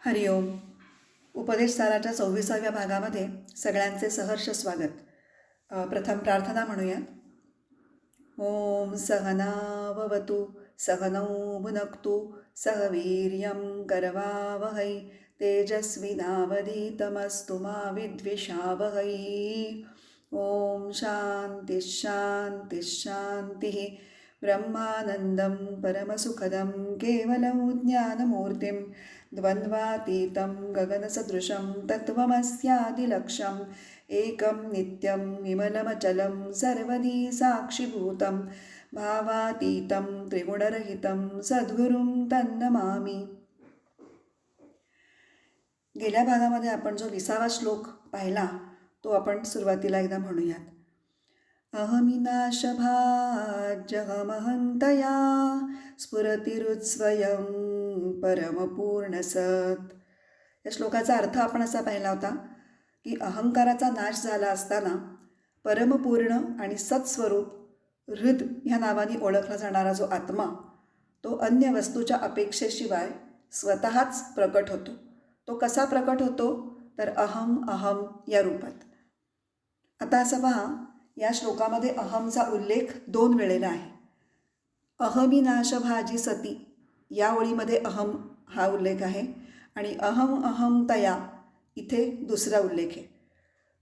हरिओम. उपदेश साराच्या 24व्या भागामध्ये सगळ्यांचे सहर्ष स्वागत. प्रथम प्रार्थना म्हणूयात. ओम सहनाववतु सहनौ भुनक्तु सह वीर्यं करवावहै तेजस्विनावधीतमस्तु मा विद्विषावहै. ओम शांती शांती शांती. ब्रह्मानन्दं परमसुखदं केवलं ज्ञानमूर्तिं द्वन्द्वातीतं गगनसदृशं तत्त्वमस्यादिलक्ष्यम् एकं नित्यं विमलमचलं सर्वदी साक्षिभूतं भावातीतं त्रिगुणरहितं सद्गुरुं तन्नमामि. गेल्या भागामध्ये आपण जो 20वा श्लोक पाहिला तो आपण सुरुवातीला एकदा म्हणूयात. अहमिनाशभाज्यहमहंतया स्फुरतिरुत्स्वयं परमपूर्णसत्. या श्लोकाचा अर्थ आपण असा पाहिला होता की अहंकाराचा नाश झाला असताना परमपूर्ण आणि सत्स्वरूप हृद ह्या नावाने ओळखला जाणारा जो आत्मा तो अन्य वस्तूच्या अपेक्षेशिवाय स्वतःच प्रकट होतो. तो कसा प्रकट होतो तर अहम अहम या रूपात. आता असं पहा, या श्लोकामध्ये अहमचा उल्लेख 2 वेळेला आहे. अहमिनाशभाजी सती या ओळीमध्ये अहम हा उल्लेख आहे आणि अहम अहम तया इथे दुसरा उल्लेख आहे.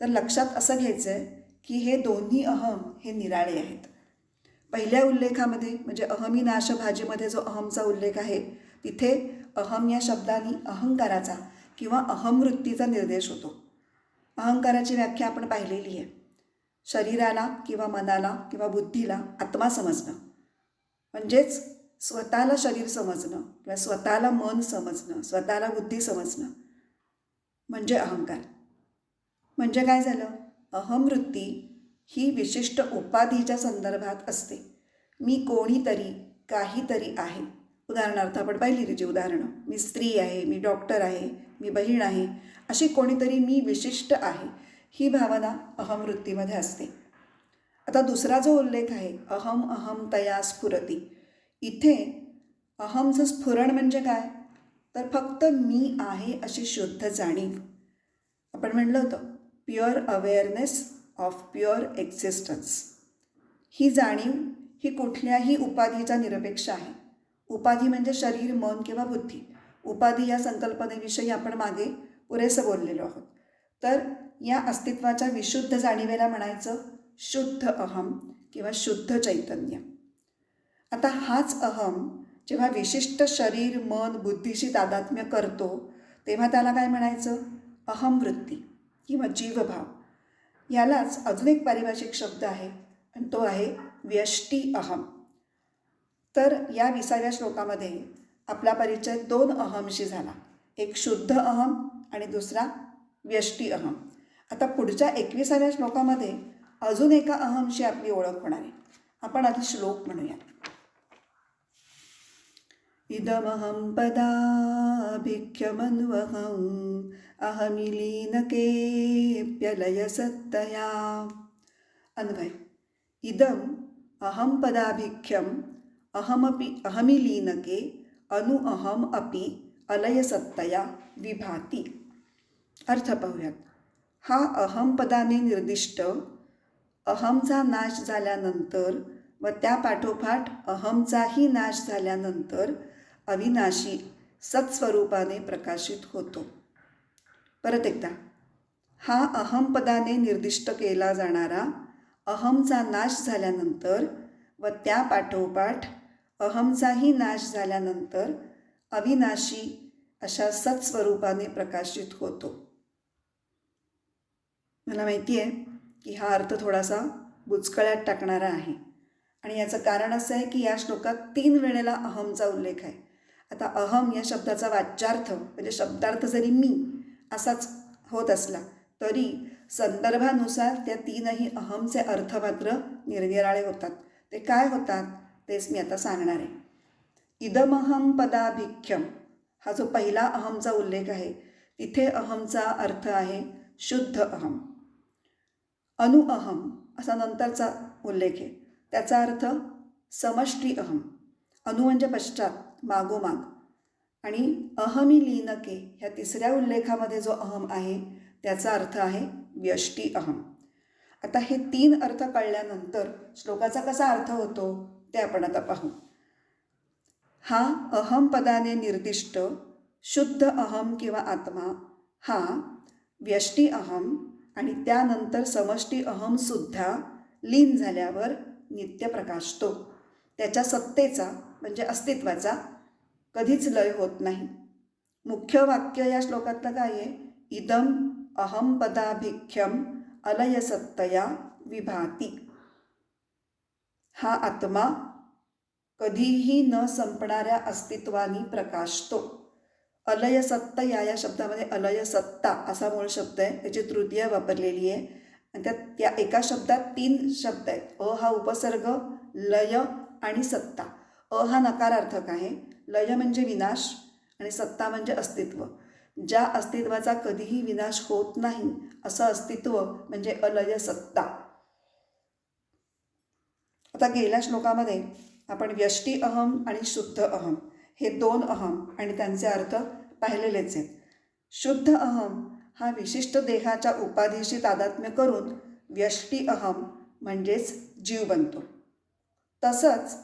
तर लक्षात असं घ्यायचं आहे की हे दोन्ही अहम हे निराळे आहेत. पहिल्या उल्लेखामध्ये म्हणजे अहमिनाशभाजीमध्ये जो अहमचा उल्लेख आहे तिथे अहम या शब्दाने अहंकाराचा किंवा अहमवृत्तीचा निर्देश होतो. अहंकाराची व्याख्या आपण पाहिलेली आहे. शरीराला किंवा मनाला किंवा बुद्धीला आत्मा समजणं म्हणजेच स्वतःला शरीर समजणं किंवा स्वतःला मन समजणं, स्वतःला बुद्धी समजणं म्हणजे अहंकार. म्हणजे काय झालं, अहमवृत्ती ही विशिष्ट उपाधीच्या संदर्भात असते. मी कोणीतरी काहीतरी आहे. उदाहरणार्थ आपण पाहिली जी उदाहरणं, मी स्त्री आहे, मी डॉक्टर आहे, मी बहीण आहे, अशी कोणीतरी मी विशिष्ट आहे ही भावना अहमवृत्तीमध्ये असते. आता दुसरा जो उल्लेख आहे अहम अहम तया स्फुरती, इथे अहमचं स्फुरण म्हणजे काय तर फक्त मी आहे अशी शुद्ध जाणीव. आपण म्हणलं होतं pure awareness of pure existence. ही जाणीव ही कुठल्याही उपाधीचा निरपेक्ष आहे. उपाधी म्हणजे शरीर, मन किंवा बुद्धी. उपाधी या संकल्पनेविषयी आपण मागे पुरेसं बोललेलो आहोत. तर या अस्तित्वाच्या विशुद्ध जाणीवेला म्हणायचं शुद्ध अहम किंवा शुद्ध चैतन्य. आता हाच अहम जेव्हा विशिष्ट शरीर, मन, बुद्धीशी तादात्म्य करतो तेव्हा त्याला काय म्हणायचं, अहमवृत्ती किंवा जीवभाव. यालाच अजून एक पारिभाषिक शब्द आहे आणि तो आहे व्यष्टी अहम. तर या 20व्या श्लोकामध्ये आपला परिचय 2 अहमशी झाला. एक शुद्ध अहम आणि दुसरा व्यष्टी अहम. आता पुढच्या 21व्या श्लोकामध्ये अजून एका अहमशी आपली ओळख होणार आहे. आपण आधी श्लोक म्हणूया. इदमहं पदाभिख्यमन्वहं अहमिलीनकेऽप्यलयसत्तया. अन्वय. इदम अहम पदाभिख्यम अहमिलीनके अनु अहम अपि अलयसत्तया विभाती. अर्थ पाहूयात. हा अहम पदाने निर्दिष्ट अहमचा नाश झाल्यानंतर व त्या पाठोपाठ अहमचाही नाश झाल्यानंतर अविनाशी सत्स्वरूपाने प्रकाशित होतो. परत एकदा. हा अहम पदाने निर्दिष्ट केला जाणारा अहमचा नाश झाल्यानंतर व त्या पाठोपाठ अहमचाही नाश झाल्यानंतर अविनाशी अशा सत्स्वरूपाने प्रकाशित होतो. मला माहिती आहे की हा अर्थ थोडासा बुचकळ्यात टाकणारा आहे आणि याचं कारण असं आहे की या श्लोकात 3 वेळेला अहमचा उल्लेख आहे. आता अहम या शब्दाचा वाच्यार्थ म्हणजे शब्दार्थ जरी मी असाच होत असला तरी संदर्भानुसार त्या 3ही अहमचे अर्थ मात्र निरनिराळे होतात. ते काय होतात तेच मी आता सांगणार आहे. इदमहम पदाभिख्यम हा जो पहिला अहमचा उल्लेख आहे तिथे अहमचा अर्थ आहे शुद्ध अहम. अनुअहम असा नंतरचा उल्लेख आहे, त्याचा अर्थ समष्टी अहम. अनु म्हणजे पश्चात, मागोमाग. आणि अहमी लीनके ह्या तिसऱ्या उल्लेखामध्ये जो अहम आहे त्याचा अर्थ आहे व्यष्टी अहम. आता हे 3 अर्थ कळल्यानंतर श्लोकाचा कसा अर्थ होतो ते आपण आता पाहू. हा अहम पदाने निर्दिष्ट शुद्ध अहम किंवा आत्मा हा व्यष्टी अहम आणि त्यानंतर समष्टी अहमसुद्धा लीन झाल्यावर नित्य प्रकाशतो. त्याच्या सत्तेचा म्हणजे अस्तित्वाचा कधीच लय होत नाही. मुख्य वाक्य या श्लोकातलं काय आहे? इदम अहम पदाभिख्यम अलयसत्तया विभाती. हा आत्मा कधीही न संपणाऱ्या अस्तित्वानी प्रकाशतो. अलयसत्ता या शब्दामध्ये अलयसत्ता असा मूळ शब्द आहे, त्याची तृतीय वापरलेली आहे आणि त्या एका शब्दात 3 शब्द आहेत. अ हा उपसर्ग, लय आणि सत्ता. अ हा नकारार्थक आहे, लय म्हणजे विनाश आणि सत्ता म्हणजे अस्तित्व. ज्या अस्तित्वाचा कधीही विनाश होत नाही असं अस्तित्व म्हणजे अलय सत्ता. आता गेल्या श्लोकामध्ये आपण व्यष्टी अहम आणि शुद्ध अहम हे 2 अहम आणि त्यांचे अर्थ पाहिलेलेच आहेत. शुद्ध अहम हा विशिष्ट देहाच्या उपाधीशी तादात्म्य करून व्यष्टी अहम म्हणजेच जीव बनतो. तसंच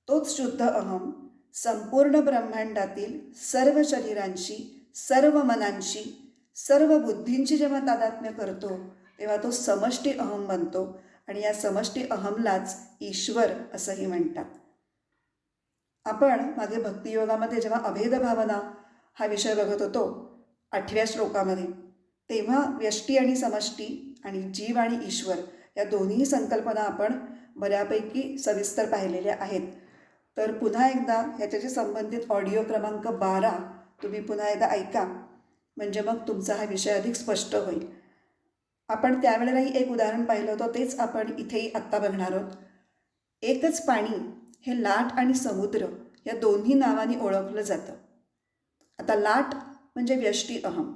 तोच शुद्ध अहम संपूर्ण ब्रह्मांडातील सर्व शरीरांशी, सर्व मनांशी, सर्व बुद्धींची जेव्हा तादात्म्य करतो तेव्हा तो समष्टी अहम बनतो आणि या समष्टी अहमलाच ईश्वर असंही म्हणतात. आपण मागे भक्तियोगामध्ये जेव्हा अभेद भावना हा विषय बघत होतो 8व्या श्लोकामध्ये, तेव्हा व्यष्टी आणि समष्टी आणि जीव आणि ईश्वर या दोन्ही संकल्पना आपण बऱ्यापैकी सविस्तर पाहिलेल्या आहेत. तर पुन्हा एकदा याच्याशी संबंधित ऑडिओ क्रमांक 12 तुम्ही पुन्हा एकदा ऐका, म्हणजे मग तुमचा हा विषय अधिक स्पष्ट होईल. आपण त्यावेळेलाही एक उदाहरण पाहिलं होतं, तेच आपण इथेही आत्ता बघणार आहोत. एकच पाणी हे लाट आणि समुद्र या दोन्ही नावांनी ओळखलं जातं. आता लाट म्हणजे व्यष्टी अहम,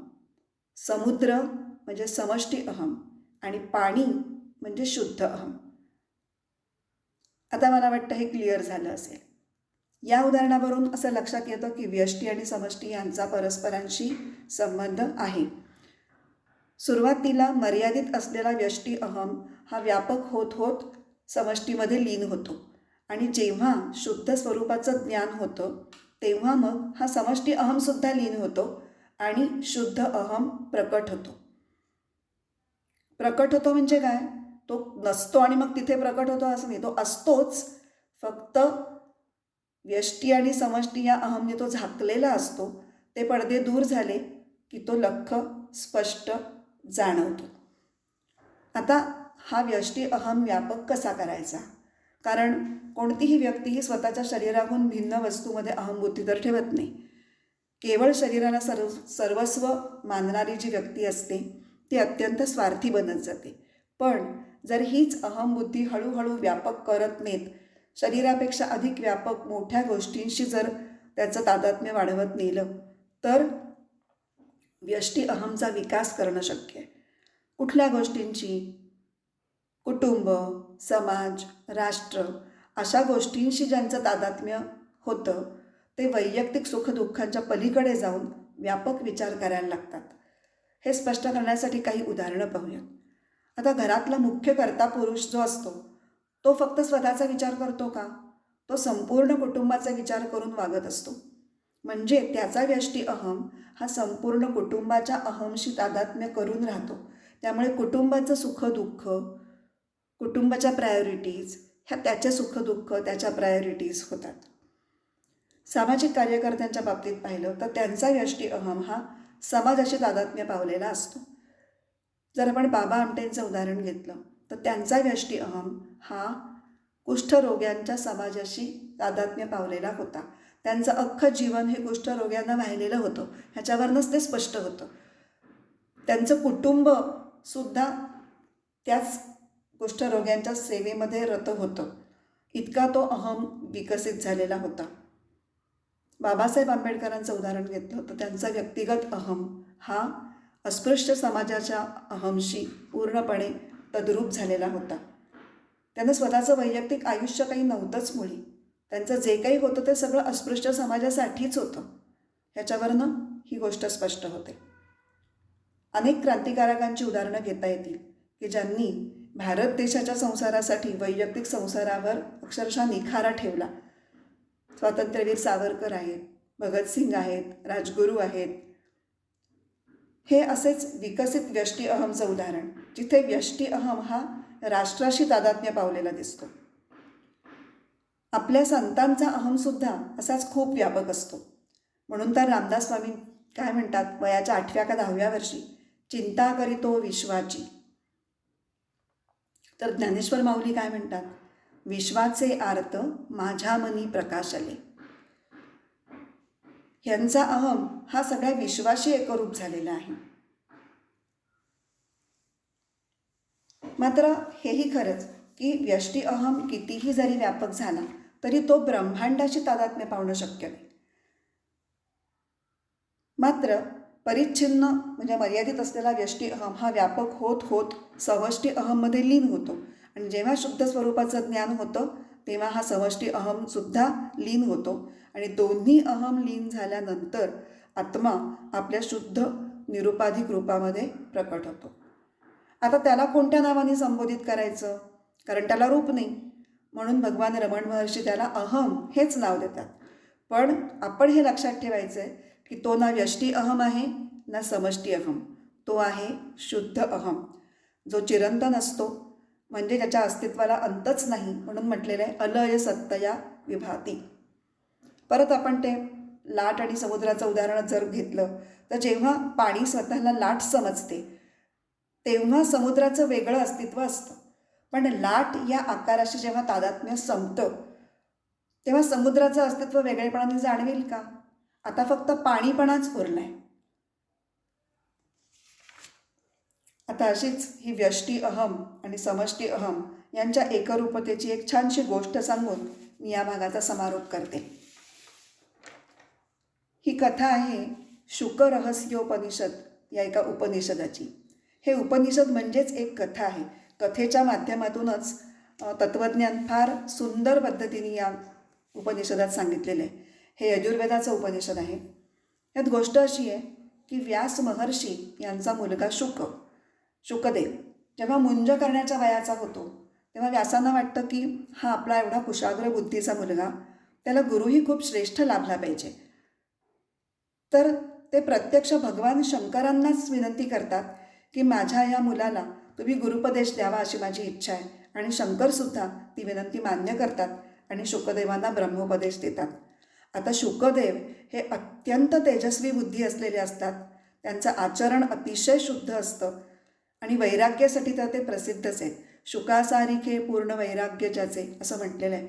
समुद्र म्हणजे समष्टी अहम आणि पाणी म्हणजे शुद्ध अहम. आता मला वाटतं हे क्लिअर झालं असेल. या उदाहरणावरून असं लक्षात येतं की व्यष्टी आणि समष्टी यांचा परस्परांशी संबंध आहे. सुरुवातीला मर्यादित असलेला व्यष्टी अहम हा व्यापक होत होत समष्टीमध्ये लीन होतो आणि जेव्हा शुद्ध स्वरूपाचं ज्ञान होतं तेव्हा मग हा समष्टी अहमसुद्धा लीन होतो आणि शुद्ध अहम प्रकट होतो. प्रकट होतो म्हणजे काय? तो नसतो आणि मग तिथे प्रकट होतो असं नाही, तो असतोच, फक्त व्यष्टी आणि समष्टी या अहमने तो झाकलेला असतो. ते पडदे दूर झाले की तो लख्ख स्पष्ट जाणवतो. आता हा व्यष्टी अहम व्यापक कसा करायचा? कारण कोणतीही व्यक्ती ही स्वतःच्या शरीराहून भिन्न वस्तूमध्ये अहमबुद्धी तर ठेवत नाही. केवळ शरीराला सर्वस्व मानणारी जी व्यक्ती असते ती अत्यंत स्वार्थी बनत जाते. पण जर हीच अहमबुद्धी हळूहळू व्यापक करत नेत, शरीरापेक्षा अधिक व्यापक मोठ्या गोष्टींशी जर त्याचं तादात्म्य वाढवत नेलं तर व्यष्टी अहमचा विकास करणं शक्य आहे. कुठल्या गोष्टींची? कुटुंब, समाज, राष्ट्र अशा गोष्टींशी ज्यांचं तादात्म्य होतं ते वैयक्तिक सुखदुःखांच्या पलीकडे जाऊन व्यापक विचार करायला लागतात. हे स्पष्ट करण्यासाठी काही उदाहरणं पाहूयात. आता घरातला मुख्य कर्ता पुरुष जो असतो तो फक्त स्वतःचा विचार करतो का? तो संपूर्ण कुटुंबाचा विचार करून वागत असतो. म्हणजे त्याचा व्यष्टी अहम हा संपूर्ण कुटुंबाच्या अहमशी तादात्म्य करून राहतो. त्यामुळे कुटुंबाचं सुखदुःख, कुटुंबाच्या प्रायोरिटीज ह्या त्याच्या सुखदुःख, त्याच्या प्रायोरिटीज होतात. सामाजिक कार्यकर्त्यांच्या बाबतीत पाहिलं तर त्यांचा व्यष्टी अहम हा समाजाशी तादात्म्य पावलेला असतो. जर आपण बाबा आमटेंचं उदाहरण घेतलं तर त्यांचा व्यष्टी अहम हा कुष्ठरोग्यांच्या समाजाशी तादात्म्य पावलेला होता. त्यांचं अख्खं जीवन हे कुष्ठरोग्यांना वाहिलेलं होतं, ह्याच्यावरनंच ते स्पष्ट होतं. त्यांचं कुटुंबसुद्धा त्याच कुष्ठरोग्यांच्या सेवेमध्ये रत होतं. इतका तो अहम विकसित झालेला होता. बाबासाहेब आंबेडकरांचं उदाहरण घेतलं तर त्यांचा व्यक्तिगत अहम हा अस्पृश्य समाजाच्या अहमशी पूर्णपणे तद्रूप झालेला होता. त्यांना स्वतःचं वैयक्तिक आयुष्य काही नव्हतंच मुळी. त्यांचं जे काही होतं ते सगळं अस्पृश्य समाजासाठीच होतं. ह्याच्यावरनं ही गोष्ट स्पष्ट होते. अनेक क्रांतिकारकांची उदाहरणं घेता येतील की ज्यांनी भारत देशाच्या संसारासाठी वैयक्तिक संसारावर अक्षरशः निखारा ठेवला. स्वातंत्र्यवीर सावरकर आहेत, भगतसिंग आहेत, राजगुरू आहेत. हे असेच विकसित व्यष्टी अहमचं उदाहरण, जिथे व्यष्टी अहम हा राष्ट्राशी तादात्म्य पावलेला दिसतो. आपल्या संतांचा अहमसुद्धा असाच खूप व्यापक असतो. म्हणून तर रामदास स्वामी काय म्हणतात, वयाच्या 8व्या का 10व्या वर्षी चिंता करीतो विश्वाची. तर ज्ञानेश्वर माऊली काय म्हणतात, विश्वाचे आर्त माझ्या मनी प्रकाशले. ह्यांचा अहम हा सगळ्या विश्वाशी एकरूप झालेला आहे. मात्र हेही खरंच की व्यष्टी अहम कितीही जरी व्यापक झाला तरी तो ब्रह्मांडाशी तादात्म्य पावणं शक्य नाही. मात्र परिच्छिन्न म्हणजे मर्यादित असलेला व्यष्टी अहम हा व्यापक होत होत समष्टी अहममध्ये लीन होतो. आणि जेव्हा शुद्ध स्वरूपाचं ज्ञान होतं तेव्हा हा समष्टी अहमसुद्धा लीन होतो. आणि दोन्ही अहम लीन झाल्यानंतर आत्मा आपल्या शुद्ध निरुपाधिक रूपामध्ये प्रकट होतो. आता त्याला कोणत्या नावाने संबोधित करायचं, कारण त्याला रूप नाही. म्हणून भगवान रमण महर्षी त्याला अहम हेच नाव देतात. पण आपण हे लक्षात ठेवायचं आहे की तो ना व्यष्टी अहम आहे ना समष्टी अहम, तो आहे शुद्ध अहम, जो चिरंतन असतो, म्हणजे त्याच्या अस्तित्वाला अंतच नाही. म्हणून म्हटलेलं आहे अलय सत्तया विभाती. परत आपण ते लाट आणि समुद्राचं उदाहरण जर घेतलं तर जेव्हा पाणी स्वतःला लाट समजते तेव्हा समुद्राचं वेगळं अस्तित्व असतं. पण लाट या आकाराशी जेव्हा तादात्म्य संपतं तेव्हा समुद्राचं अस्तित्व वेगळेपणाने जाणवेल का? आता फक्त पाणीपणाच उरलाय. आता अशीच ही व्यष्टी अहम आणि समष्टी अहम यांच्या एकरूपतेची एक छानशी गोष्ट सांगून मी या भागाचा समारोप करते. ही कथा आहे शुक रहस्योपनिषद या एका उपनिषदाची. हे उपनिषद म्हणजेच एक कथा आहे. कथेच्या माध्यमातूनच तत्त्वज्ञान फार सुंदर पद्धतीने या उपनिषदात सांगितलेलं आहे. हे यजुर्वेदाचं उपनिषद आहे. यात गोष्ट अशी आहे की व्यास महर्षी यांचा मुलगा शुकदेव जेव्हा मुंज करण्याच्या वयाचा होतो तेव्हा व्यासांना वाटतं की हा आपला एवढा कुशाग्र बुद्धीचा मुलगा, त्याला गुरुही खूप श्रेष्ठ लाभला पाहिजे. तर ते प्रत्यक्ष भगवान शंकरांनाच विनंती करतात की माझ्या या मुलाला तुम्ही गुरुपदेश द्यावा अशी माझी इच्छा आहे. आणि शंकरसुद्धा ती विनंती मान्य करतात आणि शुकदेवांना ब्रह्मोपदेश देतात. आता शुकदेव हे अत्यंत तेजस्वी बुद्धी असलेले असतात. त्यांचं आचरण अतिशय शुद्ध असतं आणि वैराग्यासाठी तर ते प्रसिद्धच आहेत. शुकासारिखे पूर्ण वैराग्य ज्याचे असं म्हटलेलं आहे.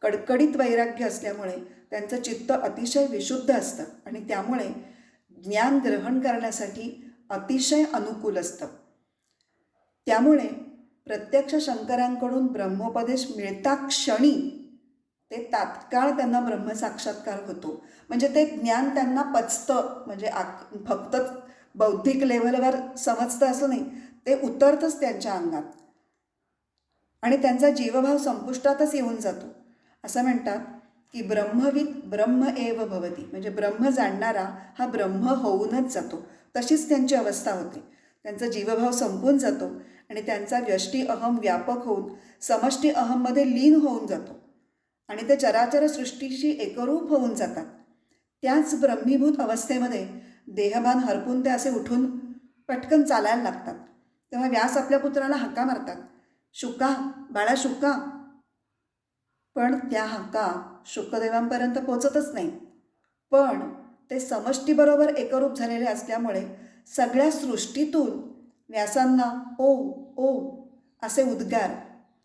कडकडीत वैराग्य असल्यामुळे त्यांचं चित्त अतिशय विशुद्ध असतं आणि त्यामुळे ज्ञान ग्रहण करण्यासाठी अतिशय अनुकूल असतं. त्यामुळे प्रत्यक्ष शंकरांकडून ब्रह्मोपदेश मिळता क्षणी ते तात्काळ त्यांना ब्रह्मसाक्षात्कार होतो. म्हणजे ते ज्ञान त्यांना पचतं, म्हणजे फक्त बौद्धिक लेव्हलवर समजतं असं नाही, ते उतरतंच त्यांच्या अंगात आणि त्यांचा जीवभाव संपुष्टातच येऊन जातो. असं म्हणतात की ब्रह्मविद ब्रह्म एव भवती, म्हणजे ब्रह्म जाणणारा हा ब्रह्म होऊनच जातो. तशीच त्यांची अवस्था होते. त्यांचा जीवभाव संपून जातो आणि त्यांचा व्यष्टी अहम व्यापक होऊन समष्टी अहममध्ये लीन होऊन जातो आणि ते चराचर सृष्टीशी एकरूप होऊन जातात. त्याच ब्रह्मीभूत अवस्थेमध्ये देहभान हरपून ते असे उठून पटकन चालायला लागतात. तेव्हा व्यास आपल्या पुत्राला हाका मारतात, शुका, बाळा शुका. पण त्या हाका शुकदेवांपर्यंत पोचतच नाही. पण ते समष्टीबरोबर एकरूप झालेले असल्यामुळे सगळ्या सृष्टीतून व्यासांना ओ ओ असे उद्गार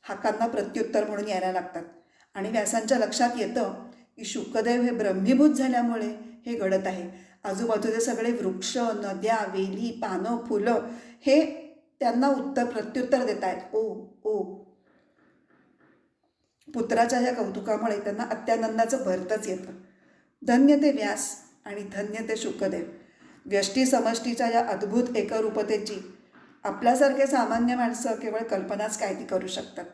हाकांना प्रत्युत्तर म्हणून यायला लागतात. आणि व्यासांच्या लक्षात येतं की शुकदेव हे ब्रह्मीभूत झाल्यामुळे हे घडत आहे. आजूबाजूचे सगळे वृक्ष, नद्या, वेली, पानं, फुलं हे त्यांना प्रत्युत्तर देत आहेत, ओ ओ. पुत्राच्या या कौतुकामुळे त्यांना अत्यानंदाचं भरतच येतं. धन्य ते व्यास आणि धन्य ते शुकदेव. व्यष्टी समष्टीच्या या अद्भुत एकरूपतेची आपल्यासारखे सामान्य माणसं केवळ कल्पनाच काय ती करू शकतात.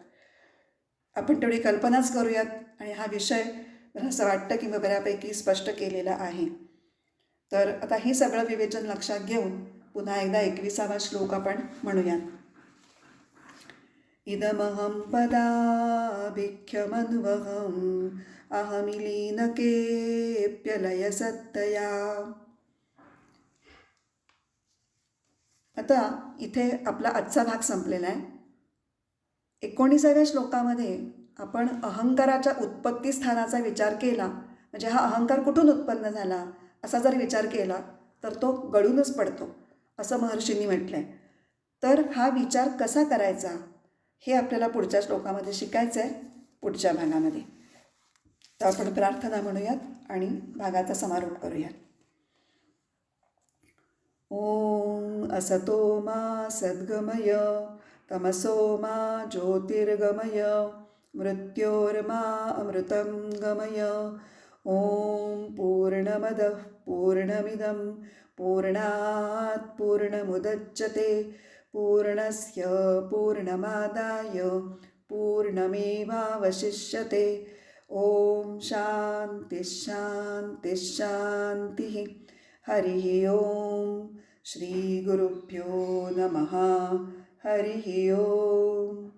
आपण तेवढी कल्पनाच करूयात आणि हा विषय मला असं वाटतं की मी बऱ्यापैकी स्पष्ट केलेला आहे. तर आता हे सगळं विवेचन लक्षात घेऊन पुन्हा एकदा 21वा श्लोक आपण म्हणूयात. इदमहं पदाभिख्यमन्वहम् अहमिलीनकेऽप्यलयसत्तया. आता इथे आपला आजचा भाग संपलेला आहे. 19व्या श्लोकामध्ये आपण अहंकाराच्या उत्पत्ती स्थानाचा विचार केला, म्हणजे हा अहंकार कुठून उत्पन्न झाला असा जर विचार केला तर तो गळूनच पडतो असं महर्षींनी म्हटलं आहे. तर हा विचार कसा करायचा हे आपल्याला पुढच्या श्लोकामध्ये शिकायचं आहे, पुढच्या भागामध्ये. तर आपण प्रार्थना म्हणूयात आणि भागाचा समारोप करूयात. ओम असतो मा सद्गमय तमसो मा ज्योतिर्गमय मृत्योर्मा अमृतं गमय. ओम पूर्णमदः पूर्णमिदं पूर्णात् पूर्णमुदच्यते पूर्णस्य पूर्णमादाय पूर्णमेवावशिष्यते. ओम शांती शांती शांती. हरि ओम. श्री गुरुभ्यो नमः. हरि ओम.